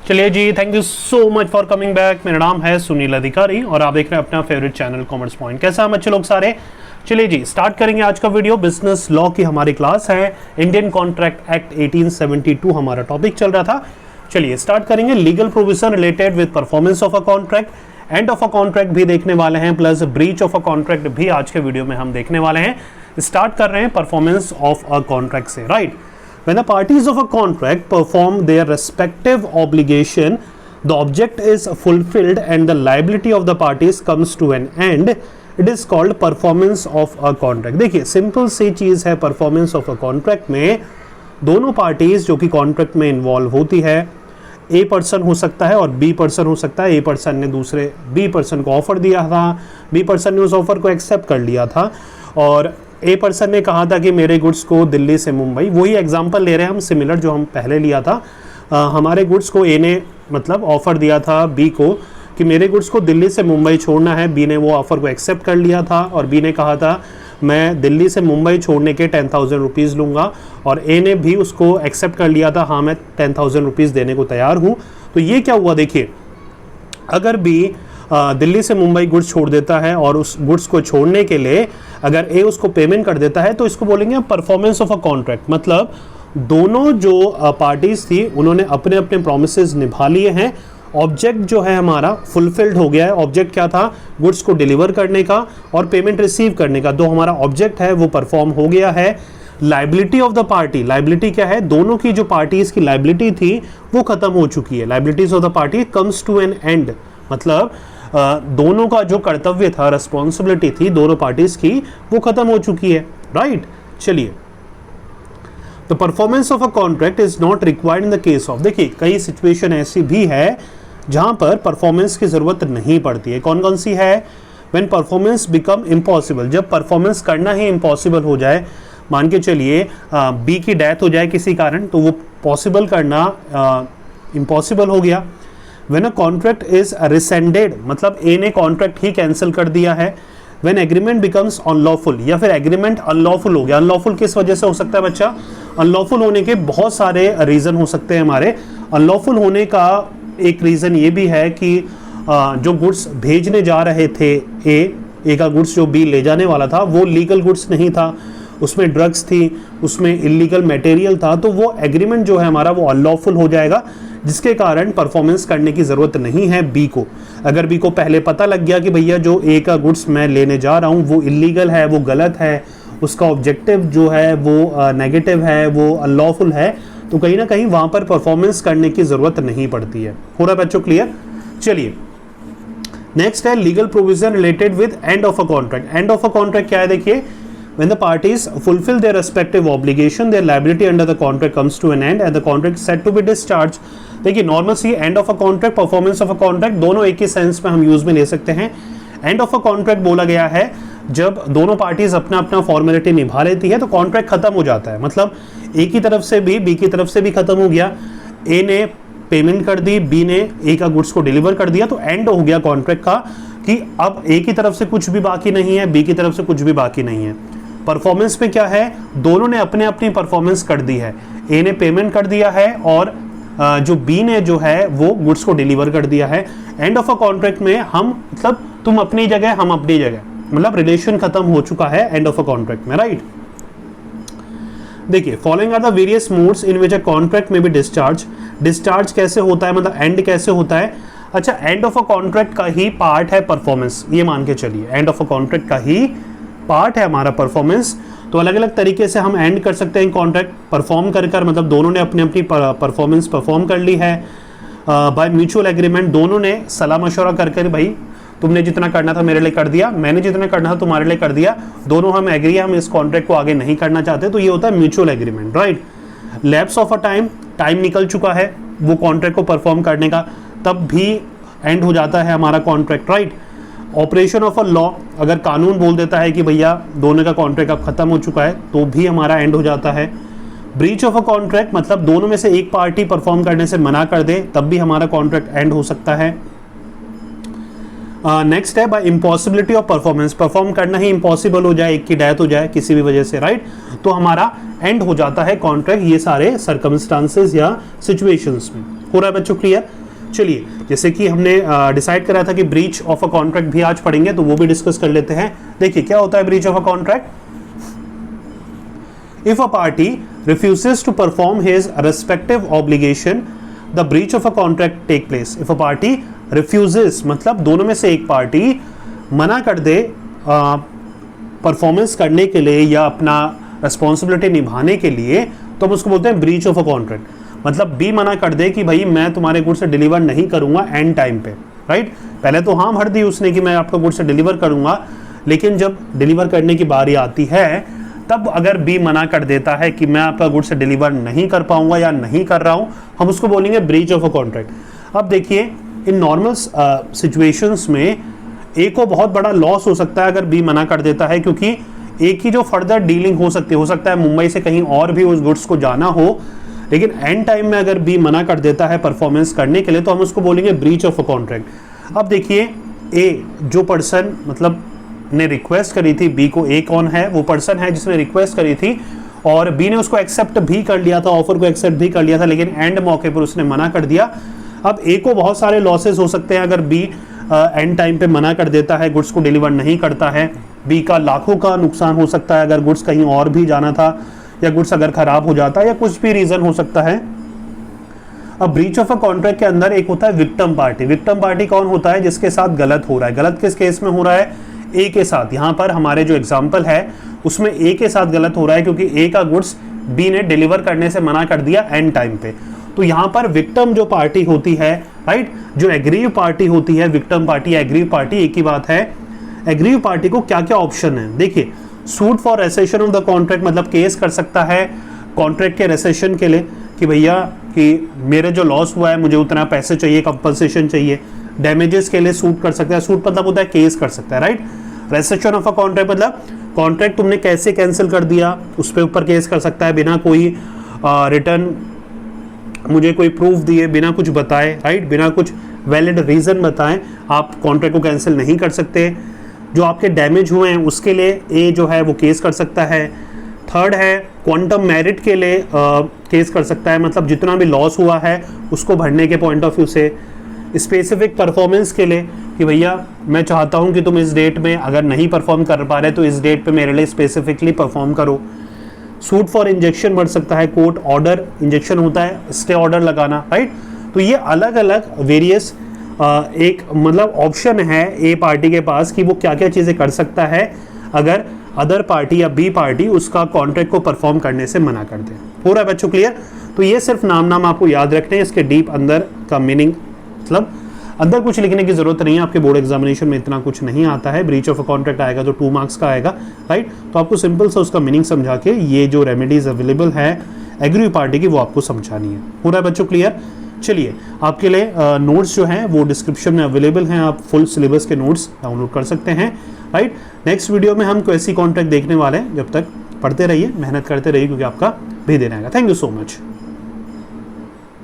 चलिए जी, thank you so much for coming back. मेरा नाम है सुनील अधिकारी और आप देख रहे हैं अपना फेवरेट चैनल कॉमर्स पॉइंट। कैसा हम अच्छे लोग सारे। चलिए जी, स्टार्ट करेंगे आज का वीडियो। बिजनेस लॉ की हमारी क्लास है। इंडियन कॉन्ट्रैक्ट एक्ट 1872 हमारा टॉपिक चल रहा था। चलिए स्टार्ट करेंगे। Legal provision related with performance of a contract, and of a contract भी देखने वाले हैं, plus breach of a contract भी आज के वीडियो में हम देखने वाले हैं। स्टार्ट कर रहे हैं परफॉर्मेंस ऑफ अ कॉन्ट्रैक्ट से, right. When the parties of a contract perform their respective obligation, the object is fulfilled and the liability of the parties comes to an end. It is called performance of a contract. देखिए simple सी चीज़ है performance of a contract में। दोनों parties जो कि contract में involve होती है, a person हो सकता है और बी पर्सन हो सकता है। ए पर्सन ने दूसरे बी पर्सन को ऑफर दिया था, बी पर्सन ने उस ऑफर को एक्सेप्ट कर लिया था और ए पर्सन ने कहा था कि मेरे गुड्स को दिल्ली से मुंबई, वही एग्जांपल ले रहे हैं हम सिमिलर जो हम पहले लिया था। हमारे गुड्स को ए ने मतलब ऑफ़र दिया था बी को कि मेरे गुड्स को दिल्ली से मुंबई छोड़ना है। बी ने वो ऑफ़र को एक्सेप्ट कर लिया था और बी ने कहा था मैं दिल्ली से मुंबई छोड़ने के 10,000 रुपीज़ लूँगा, और ए ने भी उसको एक्सेप्ट कर लिया था, हाँ मैं 10,000 रुपीज़ देने को तैयार हूँ। तो ये क्या हुआ, देखिए अगर बी दिल्ली से मुंबई गुड्स छोड़ देता है और उस गुड्स को छोड़ने के लिए अगर ए उसको पेमेंट कर देता है तो इसको बोलेंगे परफॉर्मेंस ऑफ अ कॉन्ट्रैक्ट। मतलब दोनों जो पार्टीज थी उन्होंने अपने अपने प्रोमिसेस निभा लिए हैं। ऑब्जेक्ट जो है हमारा फुलफिल्ड हो गया है। ऑब्जेक्ट क्या था, गुड्स को डिलीवर करने का और पेमेंट रिसीव करने का। जो हमारा ऑब्जेक्ट है वो परफॉर्म हो गया है। Liability of the party, liability क्या है, दोनों की जो पार्टीज की लाइबिलिटी थी वो खत्म हो चुकी है। Liabilities of the party comes to an end, मतलब दोनों का जो कर्तव्य था, रिस्पॉन्सिबिलिटी थी दोनों पार्टीज की, वो खत्म हो चुकी है, राइट। चलिए, the performance of a contract is not required in the case of, देखिए कई सिचुएशन ऐसी भी है जहां पर परफॉर्मेंस की जरूरत नहीं पड़ती है। कौन कौन सी है, व्हेन परफॉर्मेंस बिकम इम्पॉसिबल, जब परफॉर्मेंस करना ही इम्पॉसिबल हो जाए। मान के चलिए बी की डेथ हो जाए किसी कारण, तो वो पॉसिबल करना इम्पॉसिबल हो गया। When a contract is rescinded, मतलब ए ने कॉन्ट्रैक्ट ही कैंसिल कर दिया है। When agreement becomes unlawful, या फिर एग्रीमेंट अनलॉफुल हो गया। अनलॉफुल किस वजह से हो सकता है बच्चा, अनलॉफुल होने के बहुत सारे रीज़न हो सकते हैं हमारे। अनलॉफुल होने का एक रीज़न ये भी है कि जो गुड्स भेजने जा रहे थे ए का गुड्स जो बी ले जाने वाला था वो लीगल गुड्स नहीं था, उसमें ड्रग्स थी, उसमें इलीगल मटेरियल था, तो वो एग्रीमेंट जो है हमारा वो अनलॉफुल हो जाएगा, जिसके कारण परफॉर्मेंस करने की ज़रूरत नहीं है बी को। अगर बी को पहले पता लग गया कि भैया जो ए का गुड्स मैं लेने जा रहा हूँ वो इलीगल है, वो गलत है, उसका ऑब्जेक्टिव जो है वो नेगेटिव है, वो अनलॉफुल है, तो कहीं ना कहीं वहाँ पर परफॉर्मेंस करने की ज़रूरत नहीं पड़ती है। हो रहा है बच्चों क्लियर। चलिए नेक्स्ट है legal provision related with and of a contract. And of a contract क्या है, देखिए when the parties fulfill their respective obligation, their liability under the contract comes to an end and the contract is set to be discharged। देखिए normal सी end of a contract, performance of a contract दोनों एक ही sense में हम use में ले सकते हैं। एंड ऑफ अ कॉन्ट्रैक्ट बोला गया है जब दोनों पार्टीज अपना अपना फॉर्मेलिटी निभा लेती है तो कॉन्ट्रैक्ट खत्म हो जाता है। मतलब ए की तरफ से भी बी की तरफ से भी खत्म हो गया। ए ने पेमेंट कर दी, बी ने ए का गुड्स को डिलीवर कर दिया, तो एंड हो गया कॉन्ट्रैक्ट का कि अब ए की तरफ से कुछ भी बाकी नहीं है, बी की तरफ से कुछ भी बाकी नहीं है। परफॉर्मेंस में क्या है, दोनों ने अपने अपनी परफॉर्मेंस कर दी है। ए ने पेमेंट कर दिया है और जो बी ने जो है वो गुड्स को डिलीवर कर दिया है। एंड ऑफ अ कॉन्ट्रैक्ट में हम मतलब तुम अपनी जगह हम अपनी जगह, मतलब रिलेशन खत्म हो चुका है एंड ऑफ अ कॉन्ट्रैक्ट में, राइट। देखिए following are the various modes in which a contract may be discharge. Discharge कैसे होता है, मतलब एंड कैसे होता है। अच्छा, एंड ऑफ अ कॉन्ट्रैक्ट का ही पार्ट है परफॉर्मेंस, ये मान के चलिए एंड ऑफ अ कॉन्ट्रैक्ट का ही पार्ट है हमारा परफॉर्मेंस। तो अलग अलग तरीके से हम एंड कर सकते हैं कॉन्ट्रैक्ट परफॉर्म कर मतलब दोनों ने अपनी अपनी परफॉर्मेंस परफॉर्म कर ली है बाय म्यूचुअल एग्रीमेंट। दोनों ने सलाह मशवरा कर भाई तुमने जितना करना था मेरे लिए कर दिया, मैंने जितना करना था तुम्हारे लिए कर दिया, दोनों हम एग्री है, हम इस कॉन्ट्रैक्ट को आगे नहीं करना चाहते, तो ये होता है mutual agreement, right. Lapse of a time, time निकल चुका है वो कॉन्ट्रैक्ट को परफॉर्म करने का, तब भी एंड हो जाता है हमारा contract, right. Operation of a law, अगर कानून बोल देता है कि भैया दोनों का कॉन्ट्रैक्ट अब खत्म हो चुका है तो भी हमारा एंड हो जाता है। ब्रीच ऑफ अ कॉन्ट्रैक्ट, मतलब दोनों में से एक पार्टी परफॉर्म करने से मना कर दे तब भी हमारा कॉन्ट्रैक्ट एंड हो सकता है। नेक्स्ट है by impossibility of performance, perform करना ही इम्पॉसिबल हो जाए, एक की डेथ हो जाए किसी भी वजह से, राइट, तो हमारा एंड हो जाता है कॉन्ट्रैक्ट, ये सारे सर्कमस्टांसेस या सिचुएशंस में। हो रहा है बच्चों क्लियर? चलिए, जैसे कि हमने डिसाइड करा था कि ब्रीच ऑफ अ कॉन्ट्रैक्ट भी आज पढ़ेंगे, तो वो भी डिस्कस कर लेते हैं। देखिए क्या होता है breach of a contract. If a party refuses to perform his respective obligation, the breach of a contract take place. If a party refuses, मतलब दोनों में से एक पार्टी मना कर दे परफॉर्मेंस करने के लिए या अपना रिस्पॉन्सिबिलिटी निभाने के लिए, तो हम उसको बोलते हैं ब्रीच ऑफ अ कॉन्ट्रैक्ट। मतलब बी मना कर दे कि भाई मैं तुम्हारे गुड्स से डिलीवर नहीं करूंगा एंड टाइम पे, राइट? पहले तो हाँ भर दी उसने कि मैं आपका गुड्स से डिलीवर करूंगा, लेकिन जब डिलीवर करने की बारी आती है तब अगर बी मना कर देता है कि मैं आपका गुड्स डिलीवर नहीं कर पाऊंगा या नहीं कर रहा हूं, हम उसको बोलेंगे ब्रीच ऑफ अ कॉन्ट्रैक्ट। अब देखिए, इन नॉर्मल सिचुएशंस में ए को बहुत बड़ा लॉस हो सकता है अगर बी मना कर देता है, क्योंकि ए की जो फर्दर डीलिंग हो सकता है मुंबई से कहीं और भी उस गुड्स को जाना हो, लेकिन एंड टाइम में अगर बी मना कर देता है परफॉर्मेंस करने के लिए, तो हम उसको बोलेंगे ब्रीच ऑफ अ कॉन्ट्रैक्ट। अब देखिए, ए जो पर्सन मतलब ने रिक्वेस्ट करी थी, बी को, ए कौन है? वो पर्सन है जिसने रिक्वेस्ट करी थी और बी ने उसको एक्सेप्ट भी कर लिया था, ऑफर को एक्सेप्ट भी कर लिया था, लेकिन एंड मौके पर उसने मना कर दिया। अब ए को बहुत सारे लॉसेस हो सकते हैं अगर बी एंड टाइम पे मना कर देता है, गुड्स को डिलीवर नहीं करता है। बी का लाखों का नुकसान हो सकता है अगर गुड्स कहीं और भी जाना था, या गुड्स अगर खराब हो जाता है, या कुछ भी रीजन हो सकता है। अब ब्रीच ऑफ अ कॉन्ट्रैक्ट के अंदर एक होता है विक्टिम पार्टी। विक्टिम पार्टी कौन होता है? जिसके साथ गलत हो रहा है। गलत किस केस में हो रहा है? ए के साथ। यहाँ पर हमारे जो एग्जाम्पल है उसमें ए के साथ गलत हो रहा है, क्योंकि ए का गुड्स बी ने डिलीवर करने से मना कर दिया एंड टाइम पे। तो यहाँ पर विक्टिम जो पार्टी होती है, राइट, जो एग्रीव पार्टी होती है, विक्टिम पार्टी या एग्रीव पार्टी एक ही बात है। एग्रीव पार्टी को क्या क्या ऑप्शन है? देखिए, suit for recession of the contract, मतलब केस कर सकता है कॉन्ट्रैक्ट के रेसेशन के लिए कि भैया कि मेरे जो लॉस हुआ है मुझे उतना पैसे चाहिए, कंपनसेशन चाहिए। डैमेजेस के लिए सूट कर सकता है। सूट मतलब होता है केस कर सकता है, right? Recession of a contract मतलब कॉन्ट्रैक्ट तुमने कैसे कैंसिल कर दिया, उस पर ऊपर केस कर सकता है, बिना कोई रिटर्न मुझे कोई प्रूफ दिए, बिना कुछ बताए, राइट, बिना कुछ वैलिड रीजन बताएं आप कॉन्ट्रैक्ट को कैंसिल नहीं कर सकते। जो आपके डैमेज हुए हैं उसके लिए ए जो है वो केस कर सकता है। थर्ड है क्वांटम मेरिट के लिए केस कर सकता है, मतलब जितना भी लॉस हुआ है उसको भरने के पॉइंट ऑफ व्यू से। स्पेसिफिक परफॉर्मेंस के लिए कि भैया मैं चाहता हूं कि तुम इस डेट में अगर नहीं परफॉर्म कर पा रहे तो इस डेट पे मेरे लिए स्पेसिफिकली परफॉर्म करो। सूट फॉर इंजेक्शन बढ़ सकता है, कोर्ट ऑर्डर, इंजेक्शन होता है स्टे ऑर्डर लगाना, राइट? तो ये अलग अलग वेरियस एक मतलब ऑप्शन है ए पार्टी के पास कि वो क्या क्या चीज़ें कर सकता है अगर अदर पार्टी या बी पार्टी उसका कॉन्ट्रैक्ट को परफॉर्म करने से मना कर दे। हो रहा है बच्चों क्लियर? तो ये सिर्फ नाम आपको याद रखने हैं, इसके डीप अंदर का मीनिंग मतलब अंदर कुछ लिखने की जरूरत नहीं है। आपके बोर्ड एग्जामिनेशन में इतना कुछ नहीं आता है। ब्रीच ऑफ अ कॉन्ट्रैक्ट आएगा तो 2 मार्क्स का आएगा, राइट? तो आपको सिंपल सा उसका मीनिंग समझा के ये जो रेमेडीज अवेलेबल है एग्री पार्टी की वो आपको समझानी है। हो रहा है बच्चों क्लियर? चलिए, आपके लिए नोट्स जो हैं वो डिस्क्रिप्शन में अवेलेबल हैं, आप फुल सिलेबस के नोट्स डाउनलोड कर सकते हैं, राइट? नेक्स्ट वीडियो में हम क्वेसी कॉन्ट्रैक्ट देखने वाले हैं। जब तक पढ़ते रहिए, मेहनत करते रहिए, क्योंकि आपका भी देना आएगा। Thank you so much.